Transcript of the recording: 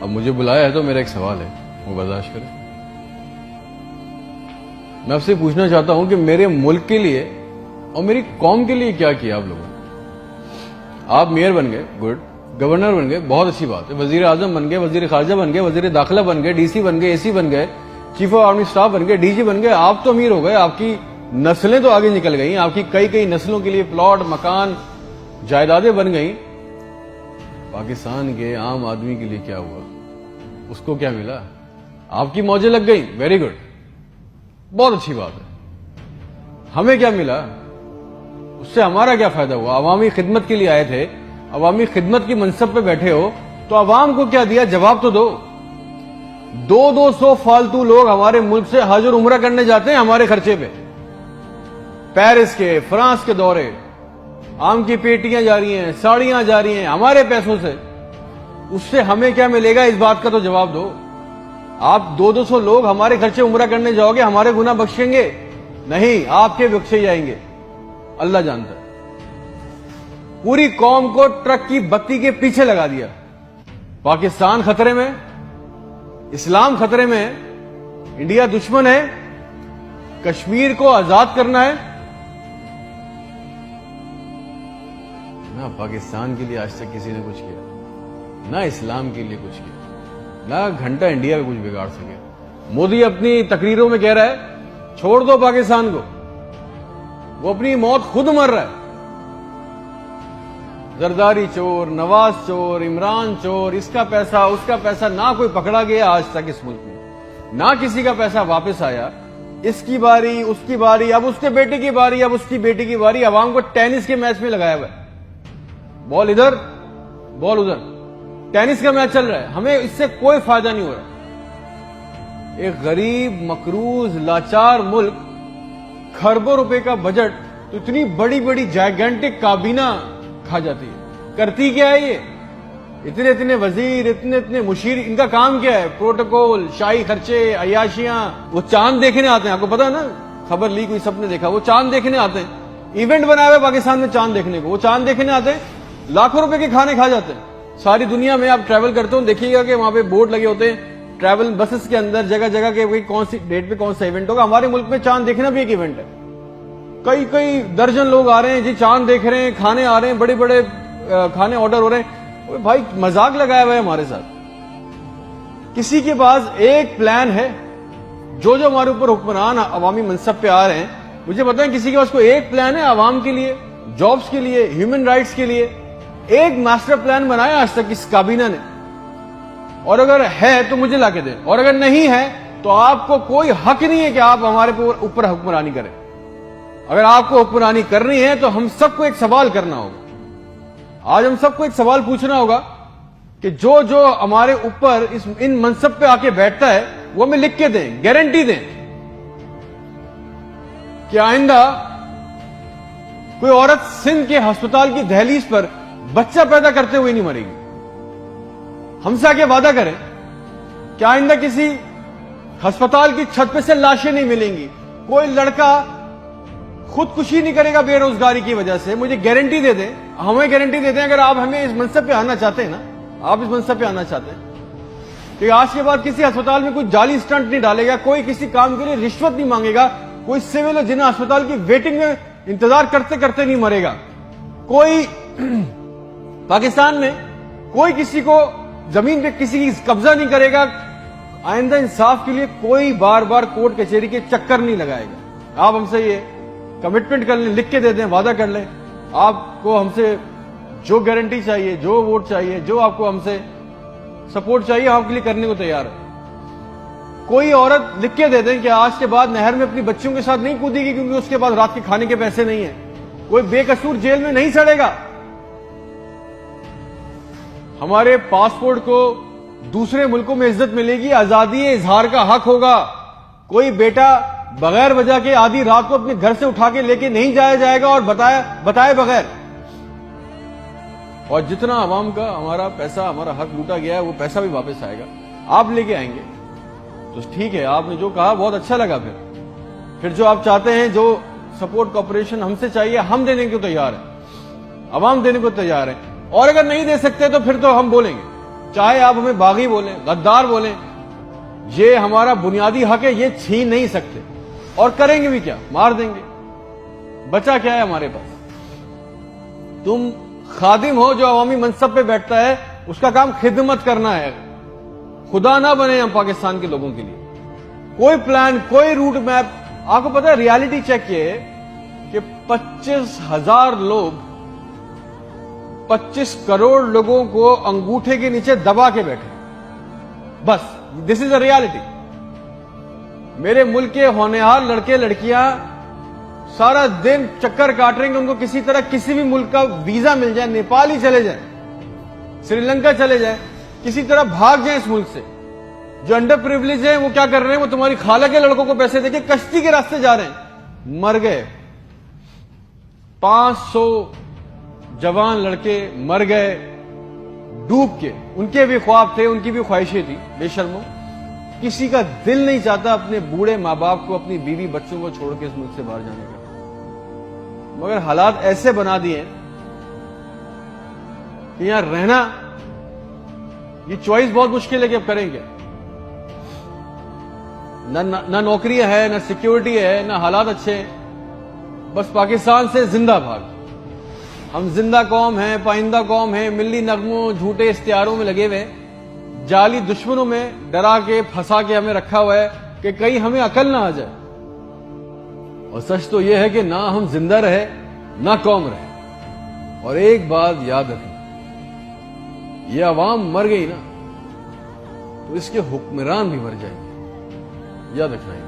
اب مجھے بلایا ہے تو میرا ایک سوال ہے، وہ برداشت کریں۔ میں آپ سے پوچھنا چاہتا ہوں کہ میرے ملک کے لیے اور میری قوم کے لیے کیا کیا آپ لوگوں نے؟ آپ میئر بن گئے، گڈ، گورنر بن گئے، بہت اچھی بات ہے، وزیر اعظم بن گئے، وزیر خارجہ بن گئے، وزیر داخلہ بن گئے، ڈی سی بن گئے، اے سی بن گئے، چیف آف آرمی اسٹاف بن گئے، ڈی جی بن گئے، آپ تو امیر ہو گئے، آپ کی نسلیں تو آگے نکل گئیں، آپ کی کئی نسلوں کے لیے پلاٹ، مکان، جائیدادیں بن گئیں۔ پاکستان کے عام آدمی کے لیے کیا ہوا؟ اس کو کیا ملا؟ آپ کی موجیں لگ گئیں، ویری گڈ، بہت اچھی بات ہے۔ ہمیں کیا ملا؟ اس سے ہمارا کیا فائدہ ہوا؟ عوامی خدمت کے لیے آئے تھے، عوامی خدمت کی منصب پہ بیٹھے ہو تو عوام کو کیا دیا؟ جواب تو دو۔ 200 فالتو لوگ ہمارے ملک سے حج اور عمرہ کرنے جاتے ہیں ہمارے خرچے پہ، پیرس کے، فرانس کے دورے، آم کی پیٹیاں جا رہی ہیں، ساڑیاں جا رہی ہیں ہمارے پیسوں سے۔ اس سے ہمیں کیا ملے گا؟ اس بات کا تو جواب دو۔ آپ 200 لوگ ہمارے خرچے عمرہ کرنے جاؤ گے، ہمارے گناہ بخشیں گے؟ نہیں، آپ کے بخشے جائیں گے، اللہ جانتا ہے۔ پوری قوم کو ٹرک کی بتی کے پیچھے لگا دیا۔ پاکستان خطرے میں، اسلام خطرے میں ہے، انڈیا دشمن ہے، کشمیر کو آزاد کرنا ہے۔ نہ پاکستان کے لیے آج تک کسی نے کچھ کیا، نہ اسلام کے لیے کچھ کیا، نہ گھنٹہ انڈیا کا کچھ بگاڑ سکے۔ مودی اپنی تقریروں میں کہہ رہا ہے چھوڑ دو پاکستان کو، وہ اپنی موت خود مر رہا ہے۔ زرداری چور، نواز چور، عمران چور، اس کا پیسہ نہ کوئی پکڑا گیا آج تک اس ملک میں، نہ کسی کا پیسہ واپس آیا۔ اس کی باری، اس کی باری، اب اس کے بیٹے کی باری، اب اس کی بیٹی کی باری۔ عوام کو ٹینس کے میچ میں لگایا ہوا ہے، بال ادھر بال ادھر، ٹینس کا میچ چل رہا ہے، ہمیں اس سے کوئی فائدہ نہیں ہو رہا۔ ایک غریب، مقروض، لاچار ملک، کھربوں روپے کا بجٹ تو اتنی بڑی بڑی جائگنٹک کابینہ کھا جاتی ہے۔ کرتی کیا ہے یہ؟ اتنے وزیر، اتنے مشیر، ان کا کام کیا ہے؟ پروٹوکول، شاہی خرچے، عیاشیاں۔ وہ چاند دیکھنے آتے ہیں، آپ کو پتا ہے نا، خبر لیک ہوئی، سب نے دیکھا، وہ چاند دیکھنے آتے ہیں، ایونٹ بنایا ہوا پاکستان میں چاند دیکھنے کو، وہ چاند دیکھنے آتے ہیں، لاکھوں روپے کے کھانے کھا جاتے ہیں۔ ساری دنیا میں آپ ٹریول کرتے ہو، دیکھیے گا کہ وہاں پہ بورڈ لگے ہوتے ہیں ٹریول بسز کے اندر، جگہ جگہ کے کون سی ڈیٹ پہ کون سا ایونٹ ہوگا۔ ہمارے ملک میں چاند دیکھنا بھی ایک ایونٹ ہے، کئی درجن لوگ آ رہے ہیں جی، چاند دیکھ رہے ہیں، کھانے آ رہے ہیں، بڑے بڑے کھانے آرڈر ہو رہے ہیں۔ بھائی مذاق لگایا ہوا ہے ہمارے ساتھ۔ کسی کے پاس ایک پلان ہے؟ جو ہمارے اوپر حکمران عوامی منصب پہ آ رہے ہیں، مجھے بتائیں کسی کے پاس کوئی ایک پلان ہے عوام کے لیے، جابز کے لیے، ہیومن رائٹس کے لیے؟ ایک ماسٹر پلان بنایا آج تک اس کابینہ نے؟ اور اگر ہے تو مجھے لا کے دیں، اور اگر نہیں ہے تو آپ کو کوئی حق نہیں ہے کہ آپ ہمارے اوپر حکمرانی کریں۔ اگر آپ کو حکمرانی کرنی ہے تو ہم سب کو ایک سوال کرنا ہوگا۔ آج ہم سب کو ایک سوال پوچھنا ہوگا کہ جو ہمارے اوپر ان منصب پہ آ کے بیٹھتا ہے وہ ہمیں لکھ کے دیں، گارنٹی دیں کہ آئندہ کوئی عورت سندھ کے ہسپتال کی دہلیز پر بچہ پیدا کرتے ہوئے نہیں مرے گی۔ ہم سے آگے وعدہ کریں کہ آئندہ کسی ہسپتال کی چھت پہ سے لاشیں نہیں ملیں گی، کوئی لڑکا خودکشی نہیں کرے گا بے روزگاری کی وجہ سے۔ مجھے گارنٹی دے دیں، ہمیں گارنٹی دے دیں، اگر آپ ہمیں اس منصب پہ آنا چاہتے ہیں نا، آپ اس منصب پہ آنا چاہتے ہیں کہ آج کے بعد کسی ہسپتال میں کوئی جعلی سٹنٹ نہیں ڈالے گا، کوئی کسی کام کے لیے رشوت نہیں مانگے گا، کوئی سول جنہ ہسپتال کی ویٹنگ میں انتظار کرتے کرتے نہیں مرے گا، کوئی پاکستان میں کوئی کسی کو زمین پہ کسی کی قبضہ نہیں کرے گا، آئندہ انصاف کے لیے کوئی بار بار کورٹ کچہری کے چکر نہیں لگائے گا۔ آپ ہم سے یہ کمٹمنٹ کر لیں، لکھ کے دے دیں، وعدہ کر لیں، آپ کو ہم سے جو گارنٹی چاہیے، جو ووٹ چاہیے، جو آپ کو ہم سے سپورٹ چاہیے، ہم آپ کے لیے کرنے کو تیار ہے۔ کوئی عورت لکھ کے دے دیں کہ آج کے بعد نہر میں اپنی بچیوں کے ساتھ نہیں کودے گی کیونکہ اس کے بعد رات کے کھانے کے پیسے نہیں ہیں، کوئی بے قصور جیل میں نہیں سڑے گا۔ ہمارے پاسپورٹ کو دوسرے ملکوں میں عزت ملے گی، آزادی اظہار کا حق ہوگا، کوئی بیٹا بغیر وجہ کے آدھی رات کو اپنے گھر سے اٹھا کے لے کے نہیں جایا جائے گا اور بتائے بغیر۔ اور جتنا عوام کا ہمارا پیسہ، ہمارا حق لوٹا گیا ہے، وہ پیسہ بھی واپس آئے گا، آپ لے کے آئیں گے تو ٹھیک ہے۔ آپ نے جو کہا بہت اچھا لگا، پھر جو آپ چاہتے ہیں، جو سپورٹ کوپریشن ہم سے چاہیے، ہم دینے کو تیار ہیں، عوام دینے کو تیار ہے، اور اگر نہیں دے سکتے تو پھر تو ہم بولیں گے چاہے آپ ہمیں باغی بولیں، غدار بولیں، یہ ہمارا بنیادی حق ہے، یہ چھین نہیں سکتے، اور کریں گے بھی کیا؟ مار دیں گے۔ بچا کیا ہے ہمارے پاس؟ تم خادم ہو جو عوامی منصب پہ بیٹھتا ہے، اس کا کام خدمت کرنا ہے، خدا نہ بنے ہم پاکستان کے لوگوں کے لیے۔ کوئی پلان، کوئی روٹ میپ، آپ کو پتا ہے ریالٹی چیک یہ ہے کہ 25,000 لوگ 25 کروڑ لوگوں کو انگوٹھے کے نیچے دبا کے بیٹھے، بس دس از اے ریالٹی۔ میرے ملک کے ہونہار لڑکے لڑکیاں سارا دن چکر کاٹ رہے ہیں کہ ان کو کسی طرح کسی بھی ملک کا ویزا مل جائے، نیپال ہی چلے جائیں، سری لنکا چلے جائیں، کسی طرح بھاگ جائیں اس ملک سے۔ جو انڈر پریویلیج ہیں وہ کیا کر رہے ہیں؟ وہ تمہاری خالہ کے لڑکوں کو پیسے دے کے کشتی کے راستے جا رہے ہیں، مر گئے۔ 500 جوان لڑکے مر گئے ڈوب کے، ان کے بھی خواب تھے، ان کی بھی خواہشیں تھی، بے شرمو۔ کسی کا دل نہیں چاہتا اپنے بوڑھے ماں باپ کو، اپنی بیوی بچوں کو چھوڑ کے اس ملک سے باہر جانے کا، مگر حالات ایسے بنا دیے کہ یہاں رہنا، یہ چوائس بہت مشکل ہے کہ اب کریں گے۔ نہ نوکریاں ہے، نہ سیکیورٹی ہے، نہ حالات اچھے ہیں، بس پاکستان سے زندہ بھاگ۔ ہم زندہ قوم ہیں، پائندہ قوم ہیں، ملی نغموں، جھوٹے اشتہاروں میں لگے ہوئے، جعلی دشمنوں میں ڈرا کے پھنسا کے ہمیں رکھا ہوا ہے کہ کہیں ہمیں عقل نہ آ جائے۔ اور سچ تو یہ ہے کہ نہ ہم زندہ رہے نہ قوم رہے۔ اور ایک بات یاد رکھنا، یہ عوام مر گئی نا تو اس کے حکمران بھی مر جائیں گے، یاد رکھنا ہے۔